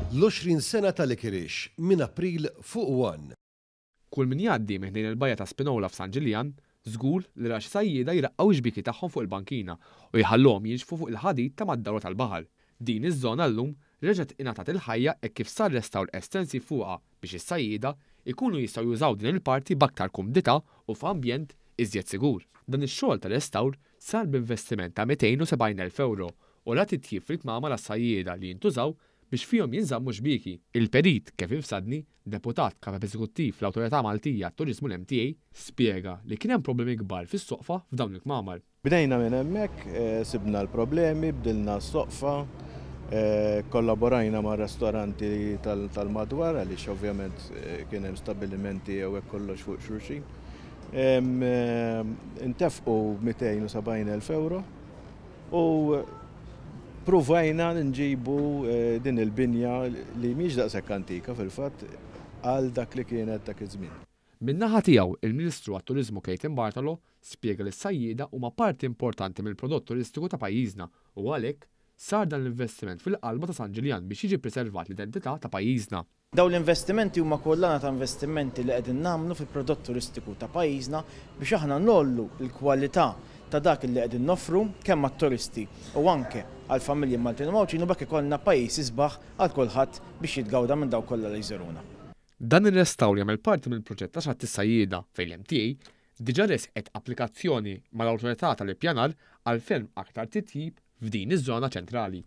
L-20 sena tal-Ikirix minn April fuq 1. Kull min jgħaddi meħdejn il-bajja ta' Spinola f'San Ġiljan, żgur li raxi sajjieda jraqqgħu xbiki tagħhom fuq il-bankina u jħallhom jinxfu fuq il-ħadid ta' mad-darwa tal-baħar. Din iż-żona llum reġgħet ingħatat il-ħajja hekk kif sar restawr estensiv fuqha biex is-sajjieda ikunu jistgħu jużaw din il-parti b'aktar kumdità u f'ambjent iżjed sigur. Dan ix-xogħol ta' restawr sar b'investiment ta' 270,000 euro u la titjib fil-kmama għas-sajjieda li jintużaw biex fihom jinżammu xbiki. Il-perit Kevin Fsadni, deputat kap eżekuttiv l-Awtorità Maltija Turiżmu l-MTA, spjega li kien hemm problemi kbar fis-soqfa f'dawn il-kmamar. Bdejna minn hemmhekk, sibna l-problemi, bdilna s-soqfa, kollaborajna ma' ristoranti tal-madwar għaliex ovvjament kien hemm stabbilimenti jew hekk kollox fuq xulxin. Intefqu 270,000 euro u provajna nġibu din il-binja li mhix daqshekk antika fil-fatt għal dak li kienet dak iż-żmien. Min-naħa tiegħu il-Ministru għat-Turiżmu Kejtin Bartolo spjega li s-sajjieda huma parti importanti mill-prodott turistiku ta' pajjiżna u għalhekk sar dan l-investiment fil-qalba ta' San Ġiljan biex jiġi preservat l-identità ta' pajjiżna. Daw l-investimenti huma kollha ta' investimenti li qegħdin nagħmlu fil-prodott turistiku ta' pajjiżna biex aħna nollu l-kwalità ta' dak li qegħdin noffru kemm għat-turisti u anke għall-familji Maltin u Mawċin u bekk ikollna pajjiż isbaħ għal kulħadd biex jitgawda minn daw kollha li jżuruna. Dan ir-restawr jagħmel parti mill-proġett ta' xatt is-sajjieda fejn l-MTA diġà resqet applikazzjoni mal-Awtorità tal-Ippjanar għal ferm aktar titjib f'din iż-żona ċentrali.